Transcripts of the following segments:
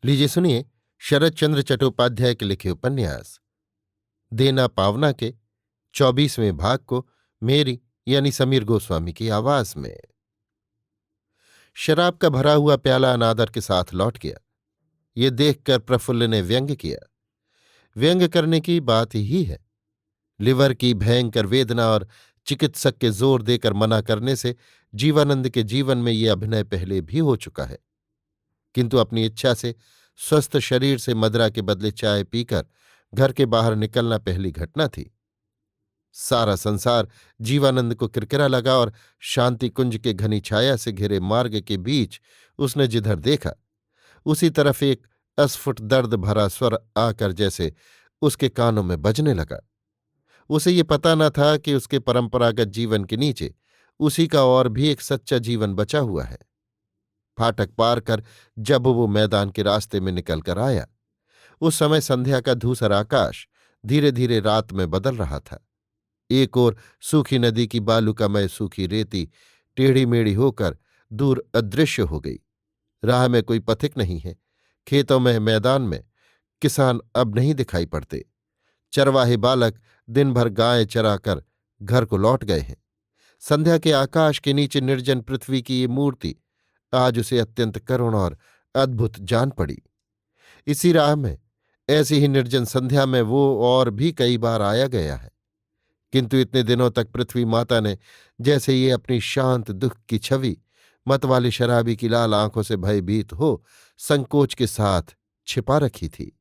लीजिए सुनिए शरत चंद्र चट्टोपाध्याय के लिखे उपन्यास देना पावना के 24वें भाग को मेरी यानी समीर गोस्वामी की आवाज में। शराब का भरा हुआ प्याला अनादर के साथ लौट गया। ये देखकर प्रफुल्ल ने व्यंग किया। व्यंग करने की बात ही है। लिवर की भयंकर वेदना और चिकित्सक के जोर देकर मना करने से जीवानंद के जीवन में ये अभिनय पहले भी हो चुका है, किंतु अपनी इच्छा से स्वस्थ शरीर से मदरा के बदले चाय पीकर घर के बाहर निकलना पहली घटना थी। सारा संसार जीवानंद को किरकिरा लगा और शांति कुंज के घनी छाया से घिरे मार्ग के बीच उसने जिधर देखा उसी तरफ एक अस्फुट दर्द भरा स्वर आकर जैसे उसके कानों में बजने लगा। उसे ये पता न था कि उसके परंपरागत जीवन के नीचे उसी का और भी एक सच्चा जीवन बचा हुआ है। फाटक पार कर जब वो मैदान के रास्ते में निकल कर आया, उस समय संध्या का धूसर आकाश धीरे धीरे रात में बदल रहा था। एक ओर सूखी नदी की बालुकामय सूखी रेती टेढ़ी मेढ़ी होकर दूर अदृश्य हो गई। राह में कोई पथिक नहीं है। खेतों में मैदान में किसान अब नहीं दिखाई पड़ते। चरवाहे बालक दिन भर गाय चराकर घर को लौट गए हैं। संध्या के आकाश के नीचे निर्जन पृथ्वी की ये मूर्ति आज उसे अत्यंत करुण और अद्भुत जान पड़ी। इसी राह में ऐसी ही निर्जन संध्या में वो और भी कई बार आया गया है, किंतु इतने दिनों तक पृथ्वी माता ने जैसे ये अपनी शांत दुख की छवि मतवाली शराबी की लाल आंखों से भयभीत हो संकोच के साथ छिपा रखी थी।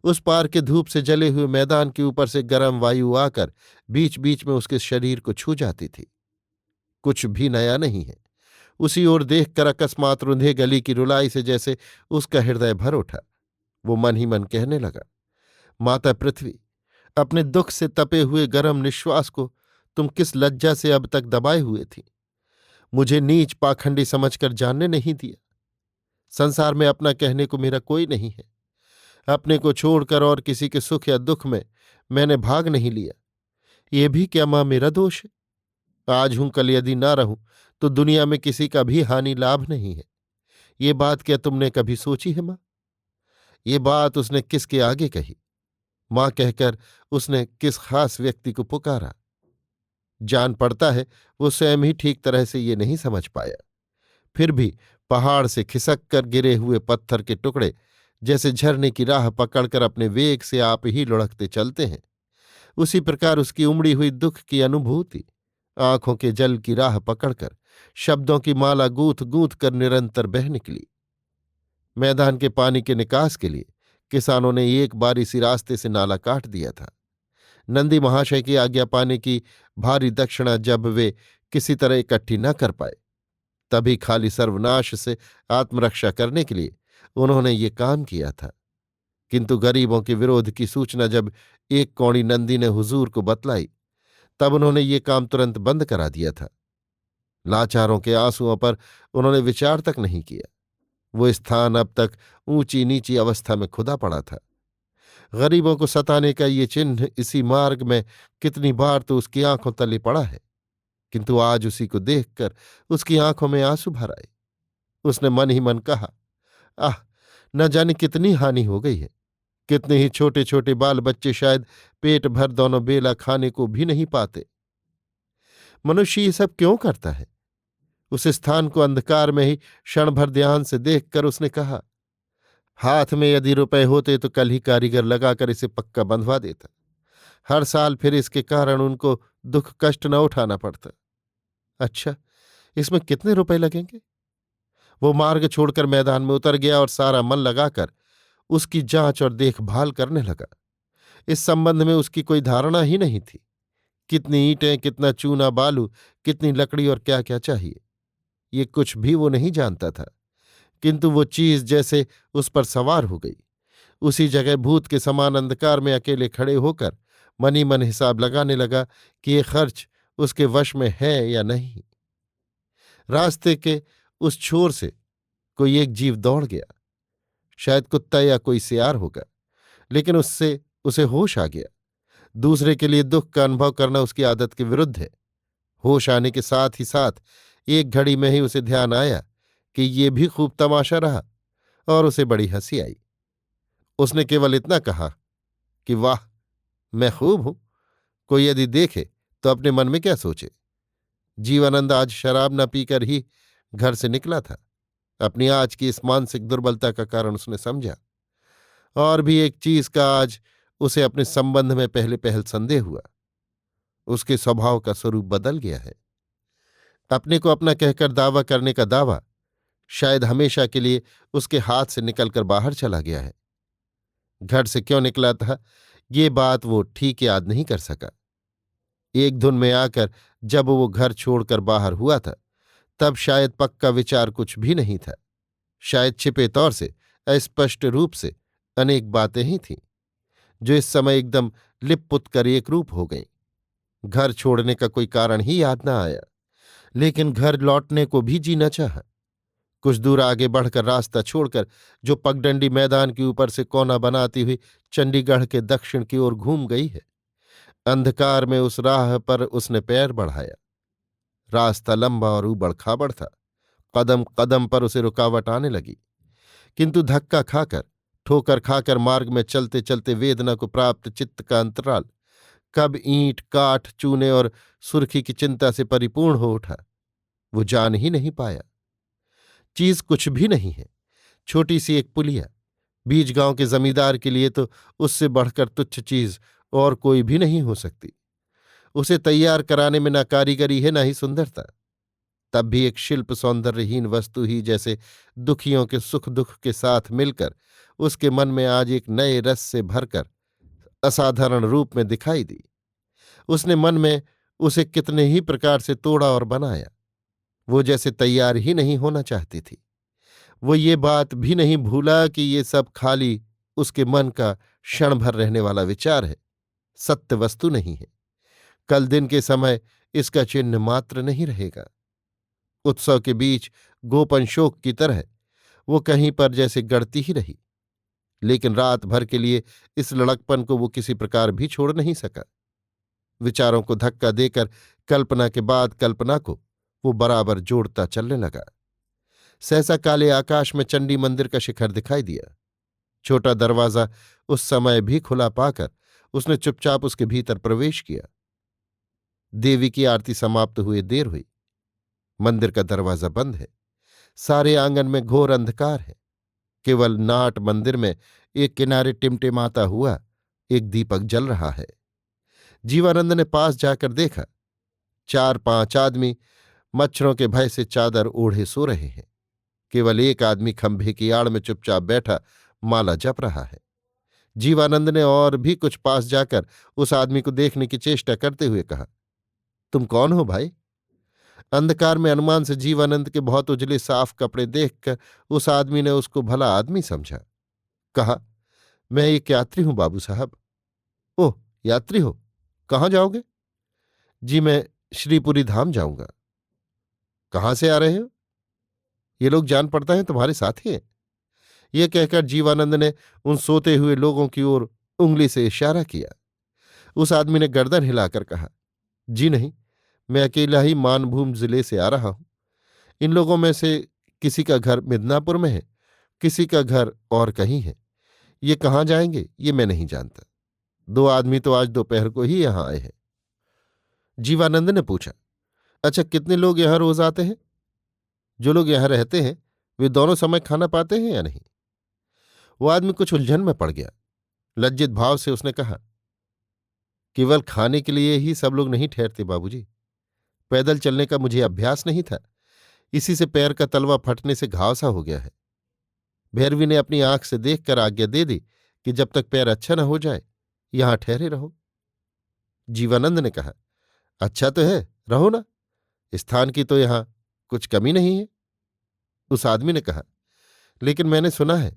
उस पार के धूप से जले हुए मैदान के ऊपर से गर्म वायु आकर बीच बीच में उसके शरीर को छू जाती थी। कुछ भी नया नहीं है। उसी ओर देखकर अकस्मात रुंधे गली की रुलाई से जैसे उसका हृदय भर उठा। वो मन ही मन कहने लगा, माता पृथ्वी, अपने दुख से तपे हुए गर्म निश्वास को तुम किस लज्जा से अब तक दबाए हुए थी। मुझे नीच पाखंडी समझकर जानने नहीं दिया। संसार में अपना कहने को मेरा कोई नहीं है। अपने को छोड़कर और किसी के सुख या दुख में मैंने भाग नहीं लिया। ये भी क्या मां मेरा दोष है? आज हूं, कल यदि ना रहूं तो दुनिया में किसी का भी हानि लाभ नहीं है। ये बात क्या तुमने कभी सोची है मां? ये बात उसने किसके आगे कही? मां कहकर उसने किस खास व्यक्ति को पुकारा? जान पड़ता है वो स्वयं ही ठीक तरह से ये नहीं समझ पाया। फिर भी पहाड़ से खिसक कर गिरे हुए पत्थर के टुकड़े जैसे झरने की राह पकड़कर अपने वेग से आप ही लुढ़कते चलते हैं, उसी प्रकार उसकी उमड़ी हुई दुख की अनुभूति आंखों के जल की राह पकड़कर शब्दों की माला गूंथ गूंथ कर निरंतर बह निकली। मैदान के पानी के निकास के लिए किसानों ने एक बार इसी रास्ते से नाला काट दिया था। नंदी महाशय की आज्ञा पाने की भारी दक्षिणा जब वे किसी तरह इकट्ठी न कर पाए, तभी खाली सर्वनाश से आत्मरक्षा करने के लिए उन्होंने ये काम किया था। किंतु गरीबों के विरोध की सूचना जब एक कौड़ी नंदी ने हुजूर को बतलाई, तब उन्होंने ये काम तुरंत बंद करा दिया था। लाचारों के आंसुओं पर उन्होंने विचार तक नहीं किया। वो स्थान अब तक ऊंची नीची अवस्था में खुदा पड़ा था। गरीबों को सताने का ये चिन्ह इसी मार्ग में कितनी बार तो उसकी आंखों तले पड़ा है, किंतु आज उसी को देखकर उसकी आंखों में आंसू भर आए। उसने मन ही मन कहा, आह, न जाने कितनी हानि हो गई है। कितने ही छोटे छोटे बाल बच्चे शायद पेट भर दोनों बेला खाने को भी नहीं पाते। मनुष्य ये सब क्यों करता है? उस स्थान को अंधकार में ही क्षण भर ध्यान से देखकर उसने कहा, हाथ में यदि रुपए होते तो कल ही कारीगर लगाकर इसे पक्का बंधवा देता। हर साल फिर इसके कारण उनको दुख कष्ट न उठाना पड़ता। अच्छा, इसमें कितने रुपए लगेंगे? वो मार्ग छोड़कर मैदान में उतर गया और सारा मन लगाकर उसकी जांच और देखभाल करने लगा। इस संबंध में उसकी कोई धारणा ही नहीं थी। कितनी ईंटें, कितना चूना बालू, कितनी लकड़ी और क्या क्या चाहिए, ये कुछ भी वो नहीं जानता था। किंतु वो चीज जैसे उस पर सवार हो गई। उसी जगह भूत के समान अंधकार में अकेले खड़े होकर मन ही मन हिसाब लगाने लगा कि ये खर्च उसके वश में है या नहीं। रास्ते के उस छोर से कोई एक जीव दौड़ गया, शायद कुत्ता या कोई सियार होगा, लेकिन उससे उसे होश आ गया। दूसरे के लिए दुख का अनुभव करना उसकी आदत के विरुद्ध है। होश आने के साथ ही साथ एक घड़ी में ही उसे ध्यान आया कि ये भी खूब तमाशा रहा। और उसे बड़ी हंसी आई। उसने केवल इतना कहा कि वाह, मैं खूब हूं, कोई यदि देखे तो अपने मन में क्या सोचे। जीवानंद आज शराब न पीकर ही घर से निकला था। अपनी आज की इस मानसिक दुर्बलता का कारण उसने समझा। और भी एक चीज का आज उसे अपने संबंध में पहले पहल संदेह हुआ। उसके स्वभाव का स्वरूप बदल गया है। अपने को अपना कहकर दावा करने का दावा शायद हमेशा के लिए उसके हाथ से निकलकर बाहर चला गया है। घर से क्यों निकला था, ये बात वो ठीक याद नहीं कर सका। एक धुन में आकर जब वो घर छोड़कर बाहर हुआ था, तब शायद पक्का विचार कुछ भी नहीं था। शायद छिपे तौर से, अस्पष्ट रूप से अनेक बातें ही थीं, जो इस समय एकदम लिपपुत कर एक रूप हो गईं। घर छोड़ने का कोई कारण ही याद न आया, लेकिन घर लौटने को भी जी न चाहा। कुछ दूर आगे बढ़कर रास्ता छोड़कर जो पगडंडी मैदान के ऊपर से कोना बनाती हुई चंडीगढ़ के दक्षिण की ओर घूम गई है, अंधकार में उस राह पर उसने पैर बढ़ाया। रास्ता लंबा और ऊबड़ खाबड़ था। कदम कदम पर उसे रुकावट आने लगी, किंतु धक्का खाकर, ठोकर खाकर मार्ग में चलते चलते वेदना को प्राप्त चित्त का अंतराल कब ईंट, काठ, चूने और सुर्खी की चिंता से परिपूर्ण हो उठा, वो जान ही नहीं पाया। चीज कुछ भी नहीं है, छोटी सी एक पुलिया। बीज गांव के जमींदार के लिए तो उससे बढ़कर तुच्छ चीज और कोई भी नहीं हो सकती। उसे तैयार कराने में न कारीगरी है, न ही सुंदरता। तब भी एक शिल्प सौंदर्यहीन वस्तु ही जैसे दुखियों के सुख दुख के साथ मिलकर उसके मन में आज एक नए रस से भरकर असाधारण रूप में दिखाई दी। उसने मन में उसे कितने ही प्रकार से तोड़ा और बनाया। वो जैसे तैयार ही नहीं होना चाहती थी। वो ये बात भी नहीं भूला कि ये सब खाली उसके मन का क्षण भर रहने वाला विचार है, सत्य वस्तु नहीं है। कल दिन के समय इसका चिन्ह मात्र नहीं रहेगा। उत्सव के बीच गोपन शोक की तरह वो कहीं पर जैसे गड़ती ही रही, लेकिन रात भर के लिए इस लड़कपन को वो किसी प्रकार भी छोड़ नहीं सका। विचारों को धक्का देकर कल्पना के बाद कल्पना को वो बराबर जोड़ता चलने लगा। सहसा काले आकाश में चंडी मंदिर का शिखर दिखाई दिया। छोटा दरवाजा उस समय भी खुला पाकर उसने चुपचाप उसके भीतर प्रवेश किया। देवी की आरती समाप्त हुए देर हुई। मंदिर का दरवाजा बंद है। सारे आंगन में घोर अंधकार है। केवल नाट मंदिर में एक किनारे टिमटिमाता हुआ एक दीपक जल रहा है। जीवानंद ने पास जाकर देखा, 4-5 आदमी मच्छरों के भय से चादर ओढ़े सो रहे हैं। केवल एक आदमी खंभे की आड़ में चुपचाप बैठा माला जप रहा है। जीवानंद ने और भी कुछ पास जाकर उस आदमी को देखने की चेष्टा करते हुए कहा, तुम कौन हो भाई? अंधकार में अनुमान से जीवानंद के बहुत उजले साफ कपड़े देखकर उस आदमी ने उसको भला आदमी समझा। कहा, मैं एक यात्री हूं बाबू साहब। ओह, यात्री हो? कहाँ जाओगे? जी, मैं श्रीपुरी धाम जाऊंगा। कहाँ से आ रहे हो? ये लोग जान पड़ता है तुम्हारे साथी हैं। ये कहकर जीवानंद ने उन सोते हुए लोगों की ओर उंगली से इशारा किया। उस आदमी ने गर्दन हिलाकर कहा, जी नहीं, मैं अकेला ही मानभूम जिले से आ रहा हूं। इन लोगों में से किसी का घर मिदनापुर में है, किसी का घर और कहीं है। ये कहाँ जाएंगे ये मैं नहीं जानता। 2 आदमी तो आज दोपहर को ही यहां आए हैं। जीवानंद ने पूछा, अच्छा, कितने लोग यहां रोज आते हैं? जो लोग यहां रहते हैं वे दोनों समय खाना पाते हैं या नहीं? वो आदमी कुछ उलझन में पड़ गया। लज्जित भाव से उसने कहा, केवल खाने के लिए ही सब लोग नहीं ठहरते बाबूजी। पैदल चलने का मुझे अभ्यास नहीं था, इसी से पैर का तलवा फटने से घाव सा हो गया है। भैरवी ने अपनी आंख से देखकर आज्ञा दे दी कि जब तक पैर अच्छा न हो जाए यहां ठहरे रहो। जीवानंद ने कहा, अच्छा तो है, रहो ना, स्थान की तो यहां कुछ कमी नहीं है। उस आदमी ने कहा, लेकिन मैंने सुना है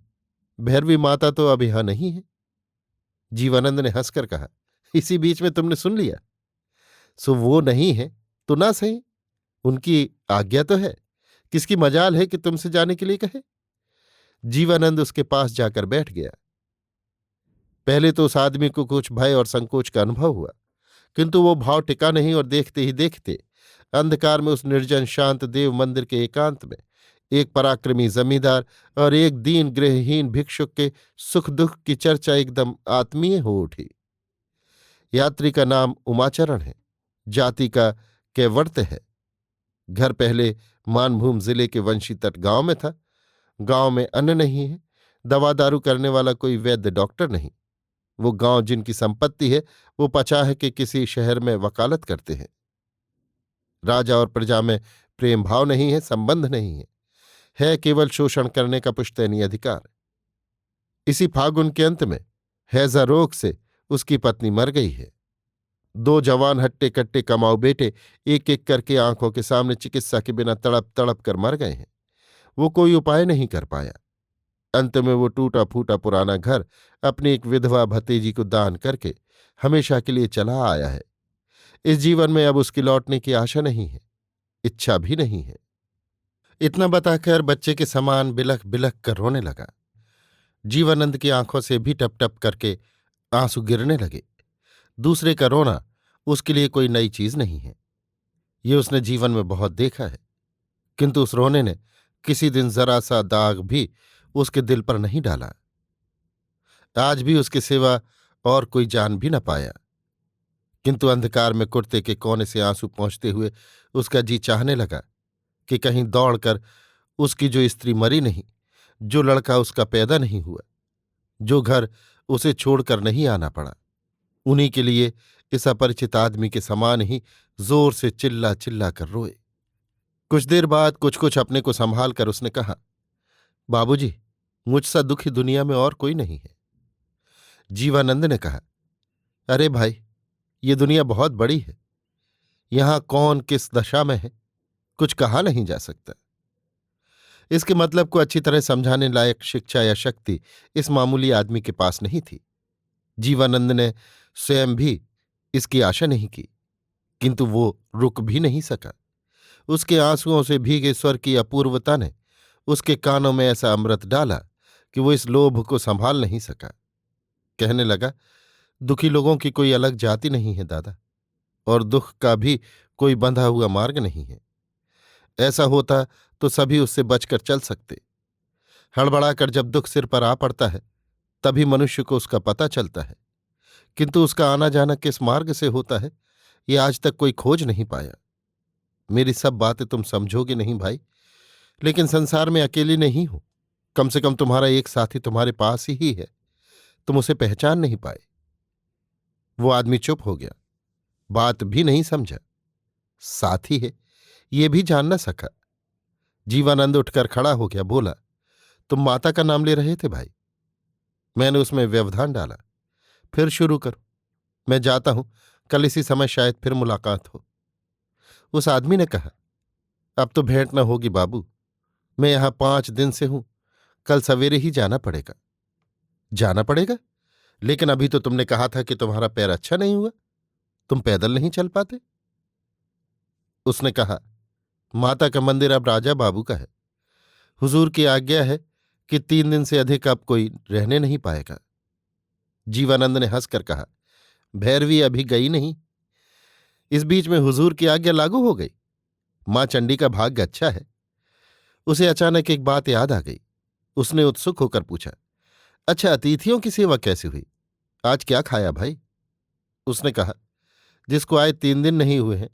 भैरवी माता तो अब यहां नहीं है। जीवानंद ने हंसकर कहा, इसी बीच में तुमने सुन लिया। सो वो नहीं है तो ना सही, उनकी आज्ञा तो है। किसकी मजाल है कि तुमसे जाने के लिए कहे? जीवानंद उसके पास जाकर बैठ गया। पहले तो उस आदमी को कुछ भय और संकोच का अनुभव हुआ, किंतु वो भाव टिका नहीं और देखते ही देखते अंधकार में उस निर्जन शांत देव मंदिर के एकांत में एक पराक्रमी जमींदार और एक दीन गृहहीन भिक्षुक के सुख दुख की चर्चा एकदम आत्मीय हो उठी। यात्री का नाम उमाचरण है, जाति का कैवर्त है। घर पहले मानभूम जिले के वंशी तट गांव में था। गांव में अन्न नहीं है, दवा दारू करने वाला कोई वैद्य डॉक्टर नहीं। वो गांव जिनकी संपत्ति है वो 50 के किसी शहर में वकालत करते हैं। राजा और प्रजा में प्रेम भाव नहीं है, संबंध नहीं है केवल शोषण करने का पुश्तैनी अधिकार। इसी फागुन के अंत में हैजा रोग से उसकी पत्नी मर गई है। 2 जवान हट्टे कट्टे कमाऊ बेटे एक एक करके आंखों के सामने चिकित्सा के बिना तड़प तड़प कर मर गए हैं। वो कोई उपाय नहीं कर पाया। अंत में वो टूटा फूटा पुराना घर अपनी एक विधवा भतीजी को दान करके हमेशा के लिए चला आया है। इस जीवन में अब उसकी लौटने की आशा नहीं है, इच्छा भी नहीं है। इतना बताकर बच्चे के समान बिलख बिलख कर रोने लगा। जीवानंद की आंखों से भी टप टप करके आंसू गिरने लगे। दूसरे का रोना उसके लिए कोई नई चीज नहीं है, ये उसने जीवन में बहुत देखा है। किंतु उस रोने ने किसी दिन जरा सा दाग भी उसके दिल पर नहीं डाला। आज भी उसके सिवा और कोई जान भी न पाया। किंतु अंधकार में कुर्ते के कोने से आंसू पहुंचते हुए उसका जी चाहने लगा कि कहीं दौड़कर उसकी जो स्त्री मरी नहीं, जो लड़का उसका पैदा नहीं हुआ, जो घर उसे छोड़कर नहीं आना पड़ा, उन्हीं के लिए इस अपरिचित आदमी के समान ही जोर से चिल्ला चिल्ला कर रोए। कुछ देर बाद कुछ कुछ अपने को संभाल कर उसने कहा, बाबूजी, मुझसा दुखी दुनिया में और कोई नहीं है। जीवानंद ने कहा, अरे भाई, ये दुनिया बहुत बड़ी है, यहां कौन किस दशा में है कुछ कहा नहीं जा सकता। इसके मतलब को अच्छी तरह समझाने लायक शिक्षा या शक्ति इस मामूली आदमी के पास नहीं थी। जीवानंद ने स्वयं भी इसकी आशा नहीं की, किंतु वो रुक भी नहीं सका। उसके आंसुओं से भीगे स्वर की अपूर्वता ने उसके कानों में ऐसा अमृत डाला कि वो इस लोभ को संभाल नहीं सका। कहने लगा, दुखी लोगों की कोई अलग जाति नहीं है दादा, और दुख का भी कोई बंधा हुआ मार्ग नहीं है। ऐसा होता तो सभी उससे बचकर चल सकते। हड़बड़ाकर जब दुख सिर पर आ पड़ता है तभी मनुष्य को उसका पता चलता है, किंतु उसका आना जाना किस मार्ग से होता है ये आज तक कोई खोज नहीं पाया। मेरी सब बातें तुम समझोगे नहीं भाई, लेकिन संसार में अकेली नहीं हो। कम से कम तुम्हारा एक साथी तुम्हारे पास ही है, तुम उसे पहचान नहीं पाए। वो आदमी चुप हो गया, बात भी नहीं समझा। साथी है ये भी जान न सका। जीवानंद उठकर खड़ा हो गया, बोला, तुम माता का नाम ले रहे थे भाई। मैंने उसमें व्यवधान डाला, फिर शुरू करो। मैं जाता हूं, कल इसी समय शायद फिर मुलाकात हो। उस आदमी ने कहा, अब तो भेंट न होगी बाबू, मैं यहां 5 दिन से हूं, कल सवेरे ही जाना पड़ेगा। जाना पड़ेगा? लेकिन अभी तो तुमने कहा था कि तुम्हारा पैर अच्छा नहीं हुआ, तुम पैदल नहीं चल पाते। उसने कहा, माता का मंदिर अब राजा बाबू का है। हुजूर की आज्ञा है कि 3 दिन से अधिक अब कोई रहने नहीं पाएगा। जीवानंद ने हंसकर कहा, भैरवी अभी गई नहीं, इस बीच में हुजूर की आज्ञा लागू हो गई। मां चंडी का भाग्य अच्छा है। उसे अचानक एक बात याद आ गई। उसने उत्सुक होकर पूछा, अच्छा, अतिथियों की सेवा कैसी हुई? आज क्या खाया भाई? उसने कहा, जिसको आए 3 दिन नहीं हुए हैं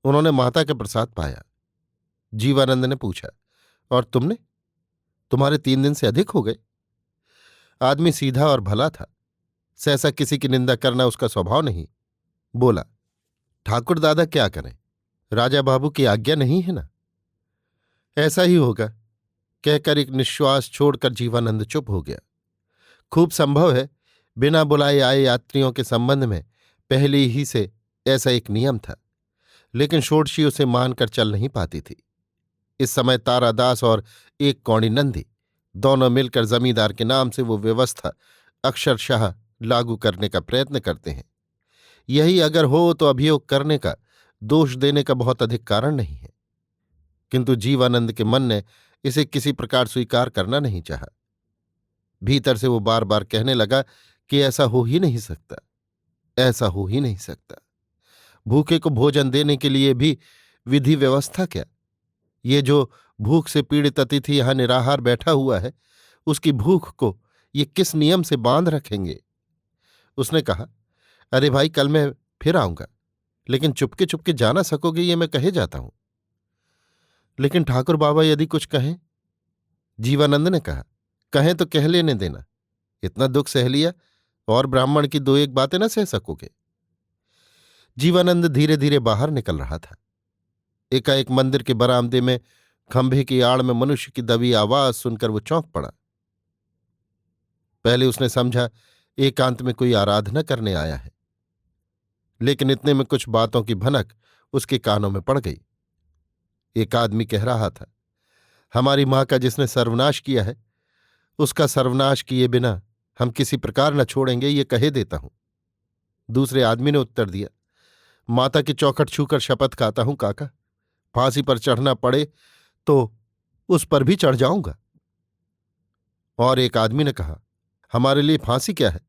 उन्होंने माता का प्रसाद पाया। जीवानंद ने पूछा, और तुमने? तुम्हारे 3 दिन से अधिक हो गए। आदमी सीधा और भला था, सहसा किसी की निंदा करना उसका स्वभाव नहीं। बोला, ठाकुर दादा क्या करें, राजा बाबू की आज्ञा नहीं है ना। ऐसा ही होगा, कहकर एक निश्वास छोड़कर जीवानंद चुप हो गया। खूब संभव है बिना बुलाए आए यात्रियों के संबंध में पहले ही से ऐसा एक नियम था, लेकिन षोडशी उसे मानकर चल नहीं पाती थी। इस समय तारादास और एक कौड़ी नंदी दोनों मिलकर जमींदार के नाम से वो व्यवस्था अक्षरशः लागू करने का प्रयत्न करते हैं। यही अगर हो तो अभियोग करने का, दोष देने का बहुत अधिक कारण नहीं है। किंतु जीवानंद के मन ने इसे किसी प्रकार स्वीकार करना नहीं चाहा। भीतर से वो बार बार कहने लगा कि ऐसा हो ही नहीं सकता, ऐसा हो ही नहीं सकता। भूखे को भोजन देने के लिए भी विधि व्यवस्था क्या? ये जो भूख से पीड़ित अतिथि यहां निराहार बैठा हुआ है, उसकी भूख को ये किस नियम से बांध रखेंगे? उसने कहा, अरे भाई, कल मैं फिर आऊंगा, लेकिन चुपके चुपके जा ना सकोगे, ये मैं कहे जाता हूं। लेकिन ठाकुर बाबा यदि कुछ कहें? जीवानंद ने कहा, कहें तो कह लेने देना। इतना दुख सह लिया और ब्राह्मण की दो एक बातें ना सह सकोगे? जीवानंद धीरे धीरे बाहर निकल रहा था। एकाएक मंदिर के बरामदे में खंभे की आड़ में मनुष्य की दबी आवाज सुनकर वो चौंक पड़ा। पहले उसने समझा एकांत में कोई आराधना करने आया है, लेकिन इतने में कुछ बातों की भनक उसके कानों में पड़ गई। एक आदमी कह रहा था, हमारी मां का जिसने सर्वनाश किया है, उसका सर्वनाश किए बिना हम किसी प्रकार न छोड़ेंगे, ये कहे देता हूं। दूसरे आदमी ने उत्तर दिया, माता की चौखट छूकर शपथ खाता हूं काका, फांसी पर चढ़ना पड़े तो उस पर भी चढ़ जाऊंगा। और एक आदमी ने कहा, हमारे लिए फांसी क्या है?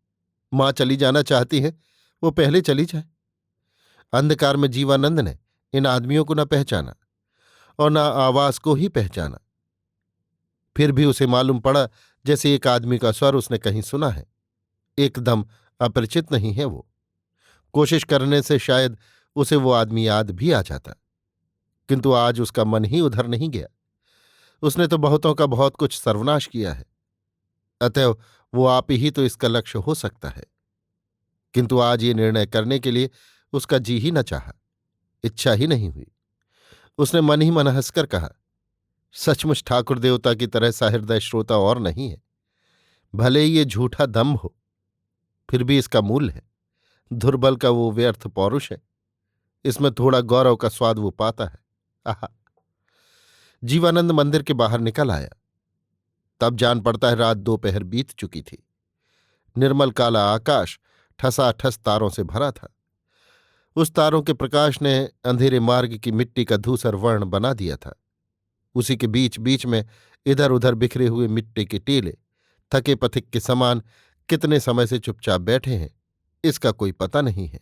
मां चली जाना चाहती है, वो पहले चली जाए। अंधकार में जीवानंद ने इन आदमियों को न पहचाना और न आवाज को ही पहचाना। फिर भी उसे मालूम पड़ा जैसे एक आदमी का स्वर उसने कहीं सुना है। एकदम अपरिचित नहीं है वो। कोशिश करने से शायद उसे वो आदमी याद भी आ जाता, किंतु आज उसका मन ही उधर नहीं गया। उसने तो बहुतों का बहुत कुछ सर्वनाश किया है, अतएव वो आप ही तो इसका लक्ष्य हो सकता है। किंतु आज ये निर्णय करने के लिए उसका जी ही न चाहा, इच्छा ही नहीं हुई। उसने मन ही मन हंसकर कहा, सचमुच ठाकुर देवता की तरह सहृदय श्रोता और नहीं है। भले ही ये झूठा दम्भ हो, फिर भी इसका मूल्य है। दुर्बल का वो व्यर्थ पौरुष है, इसमें थोड़ा गौरव का स्वाद वो पाता है। आहा। जीवानंद मंदिर के बाहर निकल आया। तब जान पड़ता है रात दोपहर बीत चुकी थी। निर्मल काला आकाश ठसाठस तारों से भरा था। उस तारों के प्रकाश ने अंधेरे मार्ग की मिट्टी का धूसर वर्ण बना दिया था। उसी के बीच बीच में इधर उधर बिखरे हुए मिट्टी के टीले थके पथिक के समान कितने समय से चुपचाप बैठे हैं, इसका कोई पता नहीं है।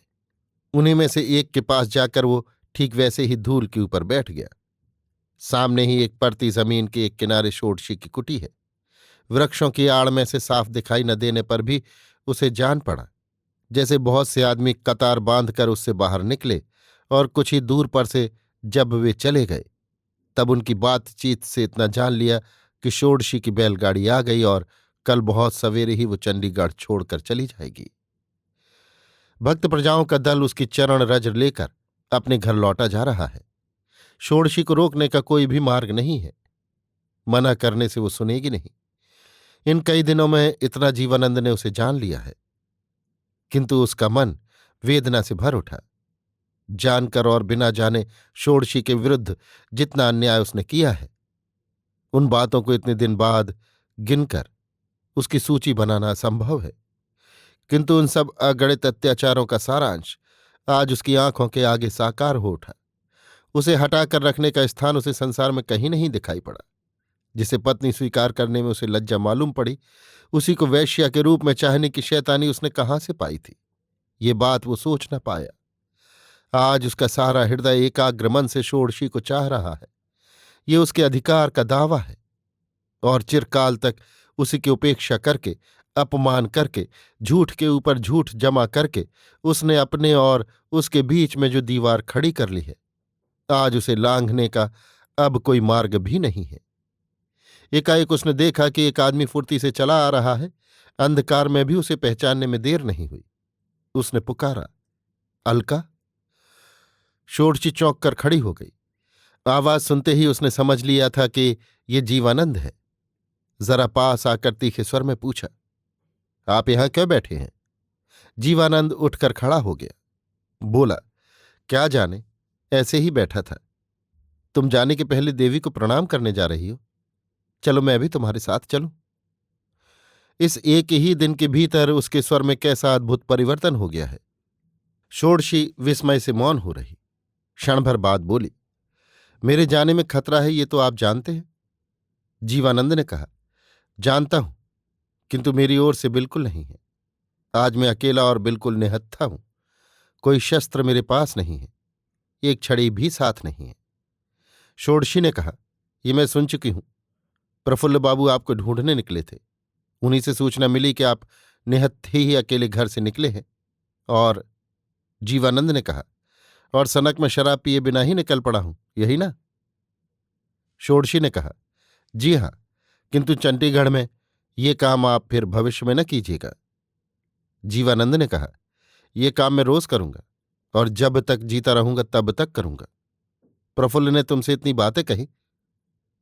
उन्हीं में से एक के पास जाकर वो ठीक वैसे ही धूल के ऊपर बैठ गया। सामने ही एक परती जमीन के एक किनारे षोडशी की कुटी है। वृक्षों की आड़ में से साफ दिखाई न देने पर भी उसे जान पड़ा जैसे बहुत से आदमी कतार बांधकर उससे बाहर निकले, और कुछ ही दूर पर से जब वे चले गए तब उनकी बातचीत से इतना जान लिया कि षोडशी की बैलगाड़ी आ गई और कल बहुत सवेरे ही वो चंडीगढ़ छोड़कर चली जाएगी। भक्त प्रजाओं का दल उसकी चरण रज लेकर अपने घर लौटा जा रहा है। षोडशी को रोकने का कोई भी मार्ग नहीं है। मना करने से वो सुनेगी नहीं। इन कई दिनों में इतना जीवानंद ने उसे जान लिया है, किंतु उसका मन वेदना से भर उठा। जानकर और बिना जाने षोडशी के विरुद्ध जितना अन्याय उसने किया है, उन बातों को इतने दिन बाद गिनकर उसकी सूची बनाना असंभव है। किंतु उन सब अगणित अत्याचारों का सारांश आज उसकी आंखों के आगे साकार हो उठा। उसे हटाकर रखने का स्थान उसे संसार में कहीं नहीं दिखाई पड़ा। जिसे पत्नी स्वीकार करने में उसे लज्जा मालूम पड़ी, उसी को वैश्या के रूप में चाहने की शैतानी उसने कहाँ से पाई थी, ये बात वो सोच न पाया। आज उसका सारा हृदय एकाग्र मन से षोडशी को चाह रहा है। ये उसके अधिकार का दावा है, और चिरकाल तक उसी की उपेक्षा करके, अपमान करके, झूठ के ऊपर झूठ जमा करके उसने अपने और उसके बीच में जो दीवार खड़ी कर ली है, आज उसे लांघने का अब कोई मार्ग भी नहीं है। एकाएक उसने देखा कि एक आदमी फुर्ती से चला आ रहा है। अंधकार में भी उसे पहचानने में देर नहीं हुई। उसने पुकारा, अलका। षोडशी चौंक कर खड़ी हो गई। आवाज सुनते ही उसने समझ लिया था कि ये जीवानंद है। जरा पास आकर तीखे स्वर में पूछा, आप यहां क्यों बैठे हैं? जीवानंद उठकर खड़ा हो गया। बोला, क्या जाने, ऐसे ही बैठा था। तुम जाने के पहले देवी को प्रणाम करने जा रही हो, चलो मैं भी तुम्हारे साथ चलूं। इस एक ही दिन के भीतर उसके स्वर में कैसा अद्भुत परिवर्तन हो गया है। षोडशी विस्मय से मौन हो रही। क्षण भर बाद बोली, मेरे जाने में खतरा है, ये तो आप जानते हैं। जीवानंद ने कहा, जानता हूं, किंतु मेरी ओर से बिल्कुल नहीं है। आज मैं अकेला और बिल्कुल निहत्था हूं। कोई शस्त्र मेरे पास नहीं है, एक छड़ी भी साथ नहीं है। षोडशी ने कहा, ये मैं सुन चुकी हूं। प्रफुल्ल बाबू आपको ढूंढने निकले थे। उन्हीं से सूचना मिली कि आप निहत्थे ही अकेले घर से निकले हैं। और जीवानंद ने कहा, और सनक में शराब पिए बिना ही निकल पड़ा हूं, यही ना? षोडशी ने कहा, जी हां, किंतु चंडीगढ़ में ये काम आप फिर भविष्य में न कीजिएगा। जीवानंद ने कहा, ये काम मैं रोज करूंगा और जब तक जीता रहूंगा तब तक करूंगा। प्रफुल्ल ने तुमसे इतनी बातें कही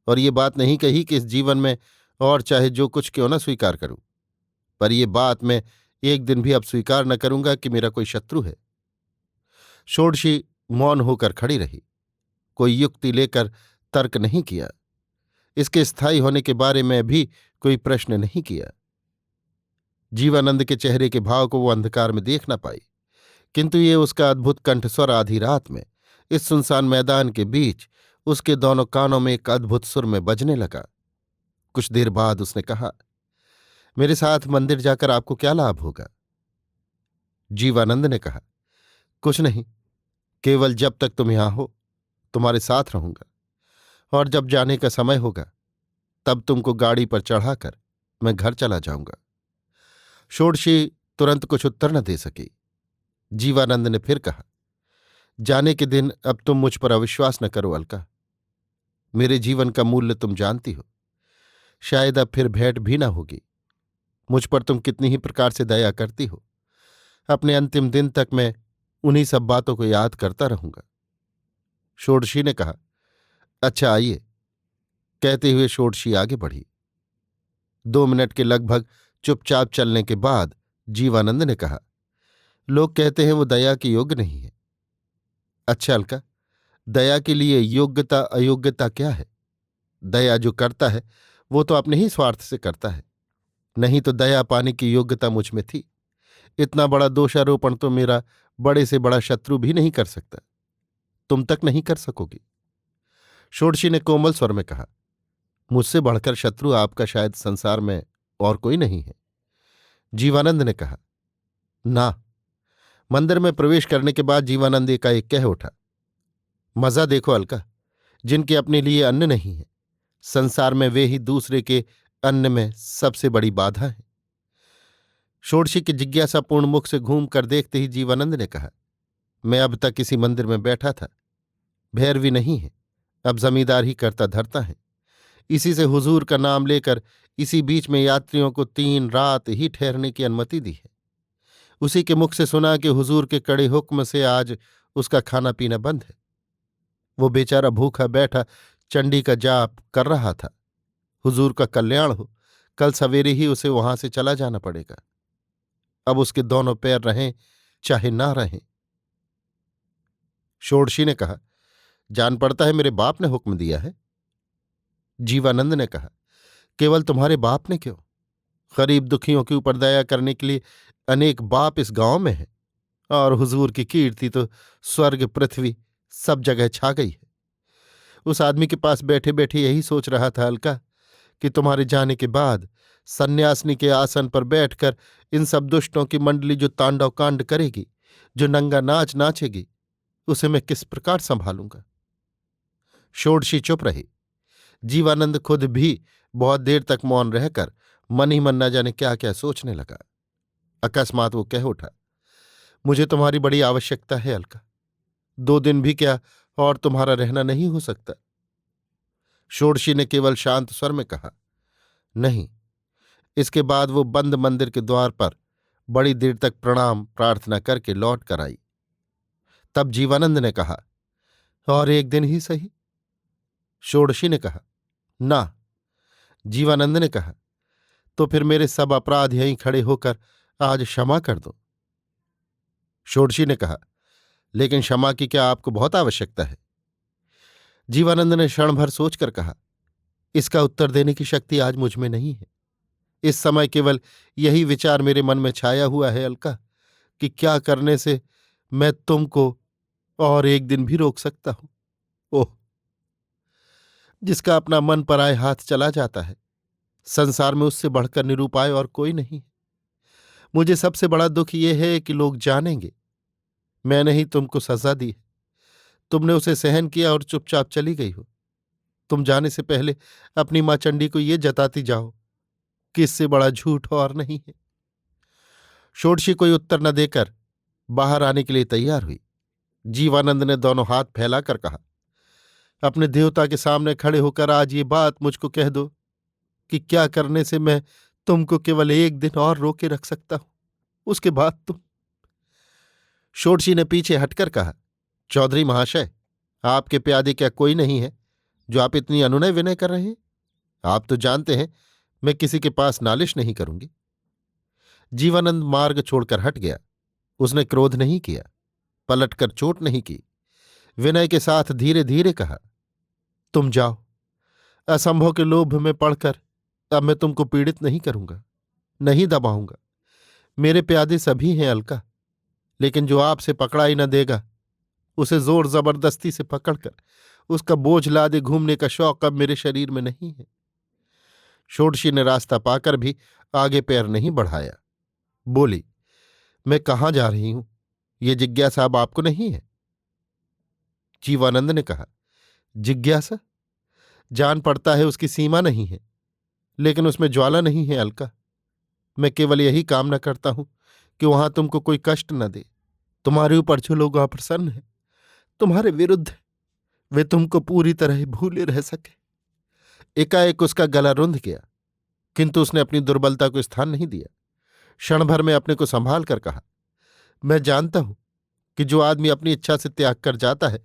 और ये बात नहीं कही कि इस जीवन में और चाहे जो कुछ क्यों न स्वीकार करूं, पर यह बात मैं एक दिन भी अब स्वीकार न करूंगा कि मेरा कोई शत्रु है। षोडशी मौन होकर खड़ी रही। कोई युक्ति लेकर तर्क नहीं किया। इसके स्थायी होने के बारे में भी कोई प्रश्न नहीं किया। जीवानंद के चेहरे के भाव को वो अंधकार में देख न पाई, किंतु ये उसका अद्भुत कंठस्वर आधी रात में इस सुनसान मैदान के बीच उसके दोनों कानों में एक अद्भुत सुर में बजने लगा। कुछ देर बाद उसने कहा, मेरे साथ मंदिर जाकर आपको क्या लाभ होगा? जीवानंद ने कहा, कुछ नहीं, केवल जब तक तुम यहां हो तुम्हारे साथ रहूंगा, और जब जाने का समय होगा तब तुमको गाड़ी पर चढ़ाकर मैं घर चला जाऊंगा। षोडशी तुरंत कुछ उत्तर न दे सकी। जीवानंद ने फिर कहा, जाने के दिन अब तुम मुझ पर अविश्वास न करो अलका। मेरे जीवन का मूल्य तुम जानती हो। शायद अब फिर भेंट भी न होगी। मुझ पर तुम कितनी ही प्रकार से दया करती हो। अपने अंतिम दिन तक मैं उन्हीं सब बातों को याद करता रहूंगा। षोडशी ने कहा, अच्छा आइए। कहते हुए षोडशी आगे बढ़ी। 2 मिनट के लगभग चुपचाप चलने के बाद जीवानंद ने कहा, लोग कहते हैं वो दया के योग्य नहीं है। अच्छा अलका, दया के लिए योग्यता अयोग्यता क्या है? दया जो करता है वो तो अपने ही स्वार्थ से करता है। नहीं तो दया पाने की योग्यता मुझ में थी। इतना बड़ा दोषारोपण तो मेरा बड़े से बड़ा शत्रु भी नहीं कर सकता। तुम तक नहीं कर सकोगी। षोडशी ने कोमल स्वर में कहा, मुझसे बढ़कर शत्रु आपका शायद संसार में और कोई नहीं है। जीवानंद ने कहा, ना। मंदिर में प्रवेश करने के बाद जीवानंद एकाएक कह उठा, मजा देखो अलका, जिनके अपने लिए अन्न नहीं है, संसार में वे ही दूसरे के अन्न में सबसे बड़ी बाधा है। षोडशी के जिज्ञासापूर्ण मुख से घूम कर देखते ही जीवानंद ने कहा, मैं अब तक किसी मंदिर में बैठा था। भैरवी नहीं है, अब जमींदार ही करता धरता है। इसी से हुजूर का नाम लेकर इसी बीच में यात्रियों को 3 रात ही ठहरने की अनुमति दी है। उसी के मुख से सुना कि हुजूर के कड़े हुक्म से आज उसका खाना पीना बंद है। वो बेचारा भूखा बैठा चंडी का जाप कर रहा था। हुजूर का कल्याण हो, कल सवेरे ही उसे वहां से चला जाना पड़ेगा। अब उसके दोनों पैर रहें चाहे ना रहें। षोडशी ने कहा, जान पड़ता है मेरे बाप ने हुक्म दिया है। जीवानंद ने कहा, केवल तुम्हारे बाप ने क्यों, गरीब दुखियों के ऊपर दया करने के लिए अनेक बाप इस गांव में हैं, और हुजूर की कीर्ति तो स्वर्ग पृथ्वी सब जगह छा गई है। उस आदमी के पास बैठे बैठे यही सोच रहा था अलका कि तुम्हारे जाने के बाद सन्यासिनी के आसन पर बैठकर इन सब दुष्टों की मंडली जो तांडव कांड करेगी, जो नंगा नाच नाचेगी, उसे मैं किस प्रकार संभालूंगा। षोडशी चुप रही। जीवानंद खुद भी बहुत देर तक मौन रहकर मन ही मन न जाने क्या क्या सोचने लगा। अकस्मात वो कह उठा, मुझे तुम्हारी बड़ी आवश्यकता है अलका। 2 दिन भी क्या और तुम्हारा रहना नहीं हो सकता? षोडशी ने केवल शांत स्वर में कहा, नहीं। इसके बाद वो बंद मंदिर के द्वार पर बड़ी देर तक प्रणाम प्रार्थना करके लौट कर आई। तब जीवानंद ने कहा, और 1 दिन ही सही। षोडशी ने कहा, ना। जीवानंद ने कहा, तो फिर मेरे सब अपराध यहीं खड़े होकर आज क्षमा कर दो। षोडशी ने कहा, लेकिन क्षमा की क्या आपको बहुत आवश्यकता है? जीवानंद ने क्षण भर सोचकर कहा, इसका उत्तर देने की शक्ति आज मुझ में नहीं है। इस समय केवल यही विचार मेरे मन में छाया हुआ है अलका, कि क्या करने से मैं तुमको और 1 दिन भी रोक सकता हूं। ओह, जिसका अपना मन पराए हाथ चला जाता है, संसार में उससे बढ़कर निरुपाय और कोई नहीं। मुझे सबसे बड़ा दुख यह है कि लोग जानेंगे मैंने ही तुमको सजा दी है। तुमने उसे सहन किया और चुपचाप चली गई हो। तुम जाने से पहले अपनी मां चंडी को ये जताती जाओ कि इससे बड़ा झूठ और नहीं है। षोडशी कोई उत्तर न देकर बाहर आने के लिए तैयार हुई। जीवानंद ने दोनों हाथ फैलाकर कहा, अपने देवता के सामने खड़े होकर आज ये बात मुझको कह दो कि क्या करने से मैं तुमको केवल एक दिन और रोके रख सकता हूं, उसके बाद तुम। षोडशी ने पीछे हटकर कहा, चौधरी महाशय, आपके प्यादे क्या कोई नहीं है जो आप इतनी अनुनय विनय कर रहे हैं? आप तो जानते हैं मैं किसी के पास नालिश नहीं करूंगी। जीवानंद मार्ग छोड़कर हट गया। उसने क्रोध नहीं किया, पलटकर चोट नहीं की। विनय के साथ धीरे धीरे कहा, तुम जाओ। असंभव के लोभ में पड़कर अब मैं तुमको पीड़ित नहीं करूंगा, नहीं दबाऊंगा। मेरे प्यादे सभी हैं अलका, लेकिन जो आपसे पकड़ाई न देगा उसे जोर जबरदस्ती से पकड़कर उसका बोझ लादे घूमने का शौक अब मेरे शरीर में नहीं है। षोडशी ने रास्ता पाकर भी आगे पैर नहीं बढ़ाया। बोली, मैं कहाँ जा रही हूं ये जिज्ञासा अब आपको नहीं है? जीवानंद ने कहा, जिज्ञासा? जान पड़ता है उसकी सीमा नहीं है, लेकिन उसमें ज्वाला नहीं है अलका। मैं केवल यही कामना करता हूं कि वहां तुमको कोई कष्ट न दे। तुम्हारे ऊपर जो लोग अप्रसन्न हैं, तुम्हारे विरुद्ध, वे तुमको पूरी तरह भूले रह सके। एकाएक उसका गला रुंध गया, किंतु उसने अपनी दुर्बलता को स्थान नहीं दिया। क्षण भर में अपने को संभाल कर कहा, मैं जानता हूं कि जो आदमी अपनी इच्छा से त्याग कर जाता है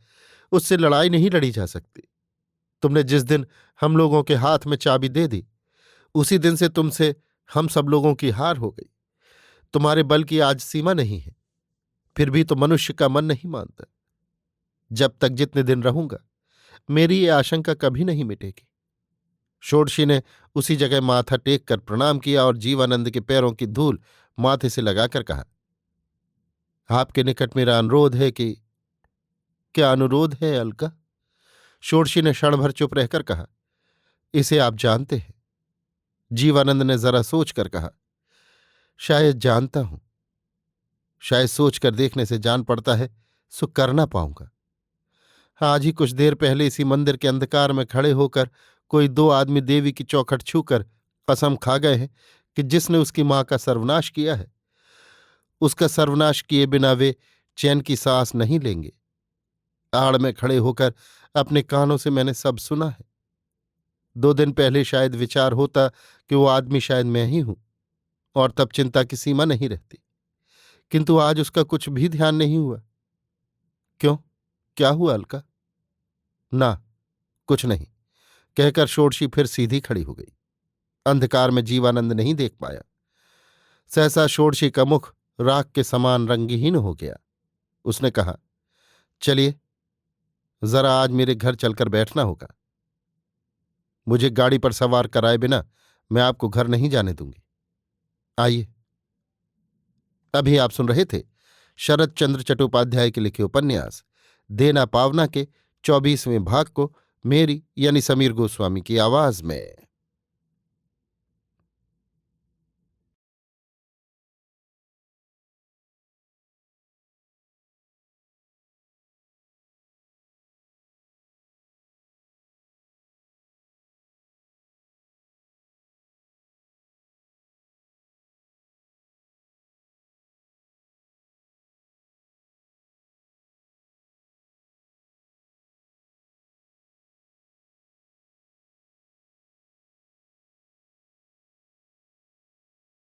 उससे लड़ाई नहीं लड़ी जा सकती। तुमने जिस दिन हम लोगों के हाथ में चाबी दे दी उसी दिन से तुमसे हम सब लोगों की हार हो गई। तुम्हारे बल की आज सीमा नहीं है, फिर भी तो मनुष्य का मन नहीं मानता। जब तक जितने दिन रहूंगा मेरी ये आशंका कभी नहीं मिटेगी। षोडशी ने उसी जगह माथा टेक कर प्रणाम किया और जीवानंद के पैरों की धूल माथे से लगाकर कहा, आपके निकट मेरा अनुरोध है कि। क्या अनुरोध है अलका? षोडशी ने क्षण भर चुप रहकर कहा, इसे आप जानते हैं। जीवानंद ने जरा सोचकर कहा, शायद जानता हूं। शायद सोचकर देखने से जान पड़ता है सो कर ना पाऊंगा। आज ही कुछ देर पहले इसी मंदिर के अंधकार में खड़े होकर कोई दो आदमी देवी की चौखट छूकर कसम खा गए हैं कि जिसने उसकी मां का सर्वनाश किया है उसका सर्वनाश किए बिना वे चैन की सांस नहीं लेंगे। आड़ में खड़े होकर अपने कानों से मैंने सब सुना है। 2 दिन पहले शायद विचार होता कि वो आदमी शायद मैं ही हूं और तब चिंता की सीमा नहीं रहती, किंतु आज उसका कुछ भी ध्यान नहीं हुआ। क्यों, क्या हुआ अलका? ना, कुछ नहीं, कहकर षोडशी फिर सीधी खड़ी हो गई। अंधकार में जीवानंद नहीं देख पाया। सहसा षोडशी का मुख राख के समान रंगहीन हो गया। उसने कहा, चलिए जरा आज मेरे घर चलकर बैठना होगा। मुझे गाड़ी पर सवार कराए बिना मैं आपको घर नहीं जाने दूंगी। आइए। अभी आप सुन रहे थे शरत चंद्र चट्टोपाध्याय के लिखे उपन्यास देना पावना के 24वें भाग को मेरी यानी समीर गोस्वामी की आवाज में।